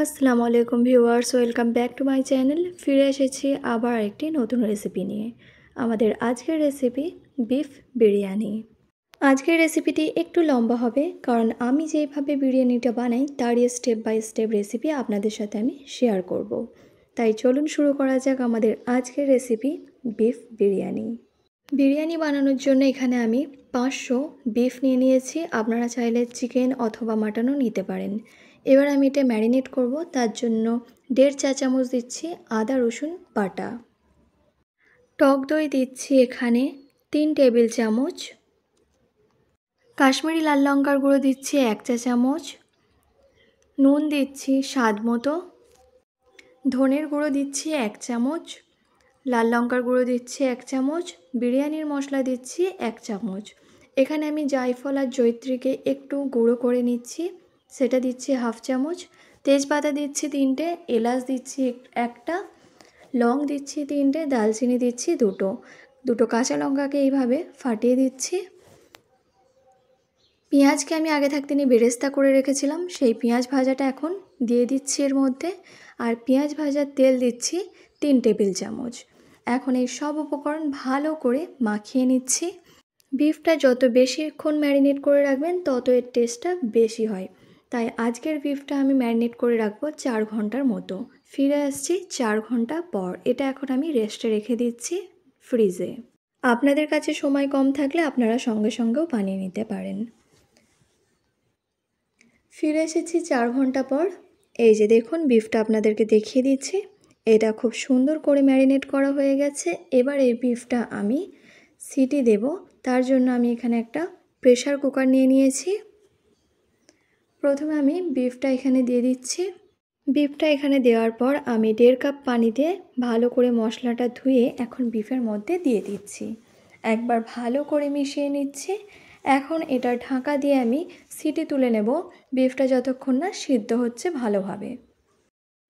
আসসালামু আলাইকুম viewers, welcome back to my channel. ফিরে এসেছি আবার একটি নতুন রেসিপি নিয়ে। আমাদের আজকের রেসিপি বিফ বিরিয়ানি। আজকের রেসিপিটি একটু লম্বা হবে, কারণ আমি যেভাবে বিরিয়ানিটা বানাই তারই স্টেপ বাই স্টেপ রেসিপি আপনাদের সাথে আমি শেয়ার করব। তাই চলুন শুরু করা যাক আমাদের আজকের রেসিপি বিফ বিরিয়ানি। বিরিয়ানি বানানোর জন্য এখানে আমি 500 বিফ নিয়ে নিয়েছি। আপনারা চাইলে চিকেন অথবা মাটনও নিতে পারেন। এবার আমি এটা ম্যারিনেট করব। তার জন্য 1.5 চা চামচ দিচ্ছি আদা রসুন বাটা। টক দই দিচ্ছি এখানে 3 টেবিল চামচ। কাশ্মীরি লাল লঙ্কার গুঁড়ো দিচ্ছি 1 চা চামচ। নুন দিচ্ছি স্বাদ মতো। ধনের গুঁড়ো দিচ্ছি 1 চামচ। লাল লঙ্কার গুঁড়ো দিচ্ছি 1 চামচ। বিরিয়ানির মশলা দিচ্ছি 1 চামচ। এখানে আমি জায়ফল আর জয়িত্রীকে একটু গুঁড়ো করে নিচ্ছি, সেটা দিচ্ছি 1/2 চামচ। তেজপাতা দিচ্ছি 3টে, এলাচ দিচ্ছি 1টা, লং দিচ্ছি 3টে, দালচিনি দিচ্ছি 2টো কাঁচা লঙ্কাকে এইভাবে ফাটিয়ে দিচ্ছি। পেঁয়াজকে আমি আগে থাকতে নিয়ে বেরেস্তা করে রেখেছিলাম, সেই পেঁয়াজ ভাজাটা এখন দিয়ে দিচ্ছি এর মধ্যে। আর পেঁয়াজ ভাজার তেল দিচ্ছি 3 টেবিল চামচ। এখন এই সব উপকরণ ভালো করে মাখিয়ে নিচ্ছি। বিফটা যত বেশিক্ষণ ম্যারিনেট করে রাখবেন তত এর টেস্টটা বেশি হয়। তাই আজকের বিফটা আমি ম্যারিনেট করে রাখবো 4 ঘন্টার মতো। ফিরে আসছি 4 ঘন্টা পর। এটা এখন আমি রেস্টে রেখে দিচ্ছি ফ্রিজে। আপনাদের কাছে সময় কম থাকলে আপনারা সঙ্গে সঙ্গেও বানিয়ে নিতে পারেন। ফিরে এসেছি 4 ঘন্টা পর। এই যে দেখুন, বিফটা আপনাদেরকে দেখিয়ে দিচ্ছি। এটা খুব সুন্দর করে ম্যারিনেট করা হয়ে গেছে। এবার এই বিফটা আমি সিটি দেব। তার জন্য আমি এখানে একটা প্রেসার কুকার নিয়ে নিয়েছি। প্রথমে আমি বিফটা এখানে দিয়ে দিচ্ছি। বিফটা এখানে দেওয়ার পর আমি 1.5 কাপ পানি দিয়ে ভালো করে মশলাটা ধুয়ে এখন বিফের মধ্যে দিয়ে দিচ্ছি। একবার ভালো করে মিশিয়ে নিচ্ছি। এখন এটা ঢাকা দিয়ে আমি সিটি তুলে নেব, বিফটা যতক্ষণ না সিদ্ধ হচ্ছে ভালোভাবে।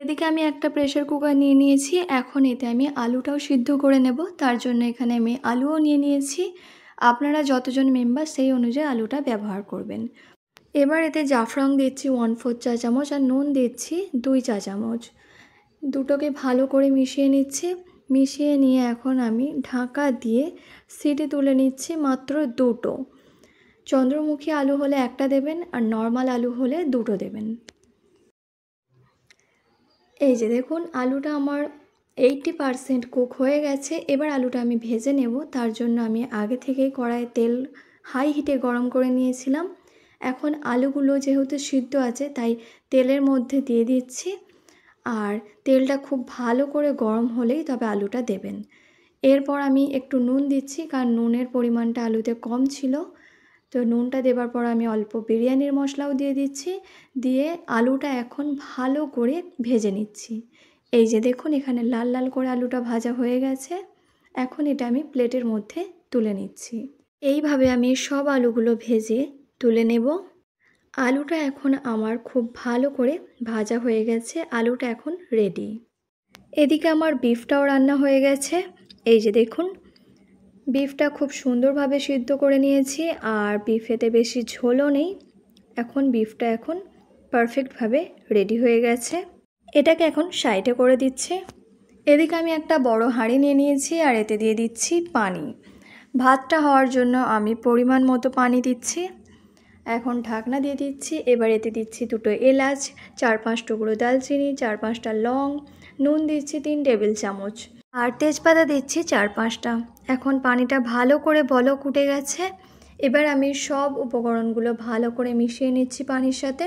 এদিকে আমি একটা প্রেসার কুকার নিয়ে নিয়েছি। এখন এতে আমি আলুটাও সিদ্ধ করে নেব। তার জন্য এখানে আমি আলুও নিয়ে নিয়েছি। আপনারা যতজন মেম্বার সেই অনুযায়ী আলুটা ব্যবহার করবেন। এবার এতে জাফরান দিচ্ছি 1/4 চা চামচ আর নুন দিচ্ছি 2 চা চামচ। দুটোকে ভালো করে মিশিয়ে নিচ্ছি। মিশিয়ে নিয়ে এখন আমি ঢাকা দিয়ে সিটি তুলে নিচ্ছি মাত্র 2টো। চন্দ্রমুখী আলু হলে 1টা দেবেন, আর নর্মাল আলু হলে 2টো দেবেন। এই যে দেখুন, আলুটা আমার 80% কুক হয়ে গেছে। এবার আলুটা আমি ভেজে নেব। তার জন্য আমি আগে থেকেই কড়াইয়ে তেল হাই হিটে গরম করে নিয়েছিলাম। এখন আলুগুলো যেহেতু সিদ্ধ আছে তাই তেলের মধ্যে দিয়ে দিচ্ছি। আর তেলটা খুব ভালো করে গরম হলেই তবে আলুটা দেবেন। এরপর আমি একটু নুন দিচ্ছি, কারণ নুনের পরিমাণটা আলুতে কম ছিল। তো নুনটা দেবার পর আমি অল্প বিরিয়ানির মশলাও দিয়ে দিচ্ছি। দিয়ে আলুটা এখন ভালো করে ভেজে নিচ্ছি। এই যে দেখুন, এখানে লাল লাল করে আলুটা ভাজা হয়ে গেছে। এখন এটা আমি প্লেটের মধ্যে তুলে নিচ্ছি। এইভাবে আমি সব আলুগুলো ভেজে তুলে নেব। আলুটা এখন আমার খুব ভালো করে ভাজা হয়ে গেছে। আলুটা এখন রেডি। এদিকে আমার বিফটাও রান্না হয়ে গেছে। এই যে দেখুন, বিফটা খুব সুন্দরভাবে সিদ্ধ করে নিয়েছি, আর বিফেতে বেশি ঝোলও নেই। এখন বিফটা এখন পারফেক্টভাবে রেডি হয়ে গেছে। এটাকে এখন সাইডে করে দিচ্ছি। এদিকে আমি একটা বড় হাঁড়ি নিয়ে নিয়েছি, আর এতে দিয়ে দিচ্ছি পানি। ভাতটা হওয়ার জন্য আমি পরিমাণ মতো পানি দিচ্ছি। এখন ঢাকনা দিয়ে দিচ্ছি। এবার এতে দিচ্ছি 2টো এলাচ, 4-5 টুকরো দালচিনি, 4-5টা লং, নুন দিচ্ছি 3 টেবিল চামচ, আর তেজপাতা দিচ্ছি 4-5টা। এখন পানিটা ভালো করে বলক উঠে গেছে। এবার আমি সব উপকরণগুলো ভালো করে মিশিয়ে নিচ্ছি পানির সাথে।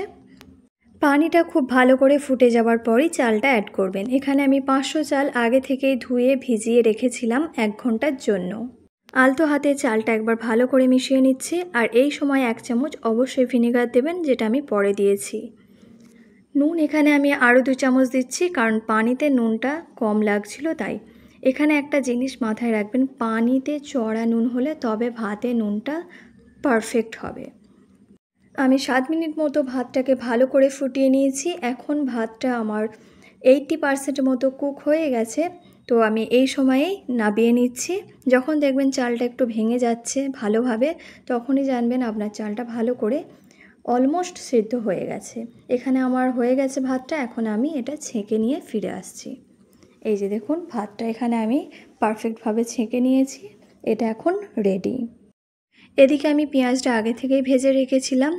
পানিটা খুব ভালো করে ফুটে যাওয়ার পরই চালটা অ্যাড করবেন। এখানে আমি 500 চাল আগে থেকেই ধুয়ে ভিজিয়ে রেখেছিলাম 1 ঘন্টার জন্য। আলতো হাতে চালটা একবার ভালো করে মিশিয়ে নিচ্ছি। আর এই সময় 1 চামচ অবশ্যই ভিনেগার দেবেন, যেটা আমি পরে দিয়েছি। নুন এখানে আমি আরও 2 চামচ দিচ্ছি, কারণ পানিতে নুনটা কম লাগছিল তাই। এখানে একটা জিনিস মাথায় রাখবেন, পানিতে চড়া নুন হলে তবে ভাতে নুনটা পারফেক্ট হবে। আমি 7 মিনিট মতো ভাতটাকে ভালো করে ফুটিয়ে নিয়েছি। এখন ভাতটা আমার 80% মতো কুক হয়ে গেছে। তো আমি এই সময়েই নামিয়ে নিচ্ছি। যখন দেখবেন চালটা একটু ভেঙে যাচ্ছে ভালোভাবে, তখনই জানবেন আপনার চালটা ভালো করে অলমোস্ট সিদ্ধ হয়ে গেছে। এখানে আমার হয়ে গেছে ভাতটা। এখন আমি এটা ছেঁকে নিয়ে ফিরে আসছি। এই যে দেখুন ভাতটা এখানে আমি পারফেক্টভাবে ছেঁকে নিয়েছি। এটা এখন রেডি। এদিকে আমি পেঁয়াজটা আগে থেকেই ভেজে রেখেছিলাম,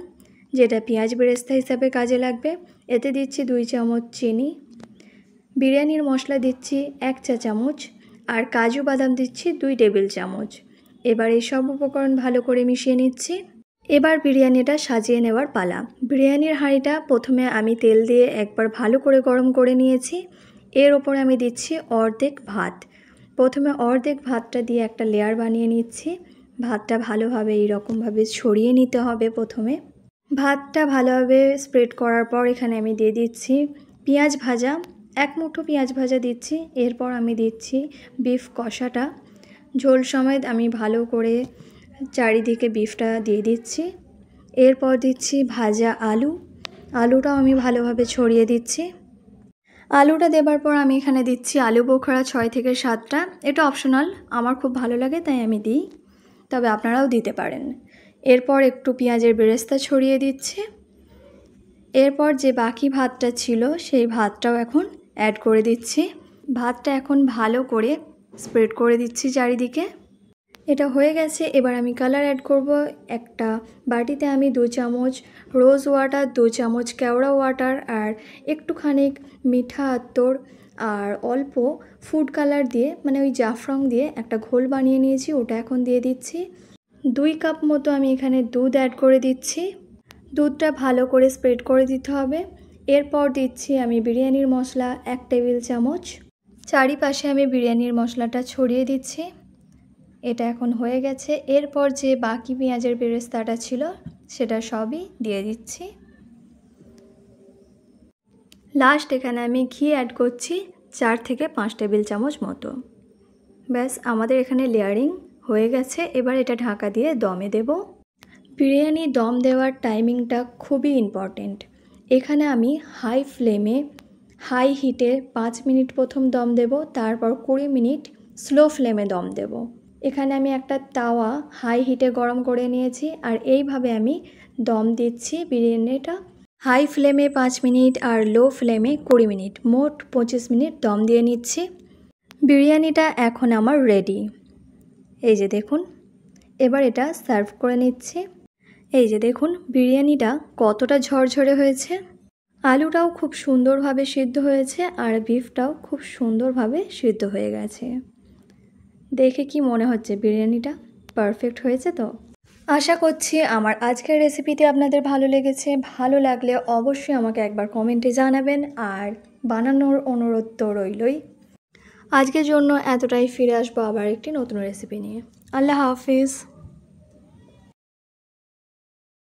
যেটা পেঁয়াজ বেরেস্তা হিসাবে কাজে লাগবে। এতে দিচ্ছি 2 চামচ চিনি, বিরিয়ানির মশলা দিচ্ছি 1 চা চামচ, আর কাজু বাদাম দিচ্ছি 2 টেবিল চামচ। এবার এই সব উপকরণ ভালো করে মিশিয়ে নিচ্ছি। এবার বিরিয়ানিটা সাজিয়ে নেওয়ার পালা। বিরিয়ানির হাঁড়িটা প্রথমে আমি তেল দিয়ে একবার ভালো করে গরম করে নিয়েছি। এর ওপরে আমি দিচ্ছি অর্ধেক ভাত। প্রথমে অর্ধেক ভাতটা দিয়ে একটা লেয়ার বানিয়ে নিচ্ছি। ভাতটা ভালোভাবে এইরকমভাবে ছড়িয়ে নিতে হবে প্রথমে। ভাতটা ভালোভাবে স্প্রেড করার পর এখানে আমি দিয়ে দিচ্ছি পেঁয়াজ ভাজা, 1 মুঠো পেঁয়াজ ভাজা দিচ্ছি। এরপর আমি দিচ্ছি বিফ কষাটা। ঝোল সমেত আমি ভালো করে চারিদিকে বিফটা দিয়ে দিচ্ছি। এরপর দিচ্ছি ভাজা আলুটাও আমি ভালোভাবে ছড়িয়ে দিচ্ছি। আলুটা দেবার পর আমি এখানে দিচ্ছি আলু বোখরা 6 থেকে 7টা। এটা অপশনাল, আমার খুব ভালো লাগে তাই আমি দিই, তবে আপনারাও দিতে পারেন। এরপর একটু পেঁয়াজের বেরেস্তা ছড়িয়ে দিচ্ছি। এরপর যে বাকি ভাতটা ছিল সেই ভাতটাও এখন অ্যাড করে দিচ্ছি। ভাতটা এখন ভালো করে স্প্রেড করে দিচ্ছি চারিদিকে। এটা হয়ে গেছে। এবার আমি কালার অ্যাড করব। একটা বাটিতে আমি 2 চামচ রোজ ওয়াটার, 2 চামচ কেওড়া ওয়াটার আর একটুখানি মিঠা আতর আর অল্প ফুড কালার দিয়ে, মানে ওই জাফরান দিয়ে একটা ঘোল বানিয়ে নিয়েছি, ওটা এখন দিয়ে দিচ্ছি। 2 কাপ মতো আমি এখানে দুধ অ্যাড করে দিচ্ছি। দুধটা ভালো করে স্প্রেড করে দিতে হবে। এরপর দিচ্ছি আমি বিরিয়ানির মশলা 1 টেবিল চামচ। চারিপাশে আমি বিরিয়ানির মশলাটা ছড়িয়ে দিচ্ছি। এটা এখন হয়ে গেছে। এরপর যে বাকি পেঁয়াজের বেরেস্তাটা ছিল সেটা সবই দিয়ে দিচ্ছি। লাস্ট এখানে আমি ঘি অ্যাড করছি 4 থেকে 5 টেবিল চামচ মতো। ব্যাস আমাদের এখানে লেয়ারিং হয়ে গেছে। এবার এটা ঢাকা দিয়ে দমে দেব। বিরিয়ানি দম দেওয়ার টাইমিংটা খুবই ইম্পর্টেন্ট। এখানে আমি হাই হিটে 5 মিনিট প্রথম দম দেব, তারপর 20 মিনিট স্লো ফ্লেমে দম দেব। এখানে আমি একটা তাওয়া হাই হিটে গরম করে নিয়েছি আর এইভাবে আমি দম দিচ্ছি বিরিয়ানিটা। হাই ফ্লেমে 5 মিনিট আর লো ফ্লেমে 20 মিনিট, মোট 25 মিনিট দম দিয়ে নিচ্ছি। বিরিয়ানিটা এখন আমার রেডি। এই যে দেখুন, এবার এটা সার্ভ করে নিচ্ছি। এই যে দেখুন বিরিয়ানিটা কতটা ঝরঝরে হয়েছে। আলুটাও খুব সুন্দরভাবে সিদ্ধ হয়েছে আর বিফটাও খুব সুন্দরভাবে সিদ্ধ হয়ে গেছে। দেখে কি মনে হচ্ছে বিরিয়ানিটা পারফেক্ট হয়েছে? তো আশা করছি আমার আজকের রেসিপিটি আপনাদের ভালো লেগেছে। ভালো লাগলে অবশ্যই আমাকে একবার কমেন্টে জানাবেন, আর বানানোর অনুরোধ তো রইলই। আজকের জন্য এতটাই। ফিরে আসবো আবার একটি নতুন রেসিপি নিয়ে। আল্লাহ হাফিজ।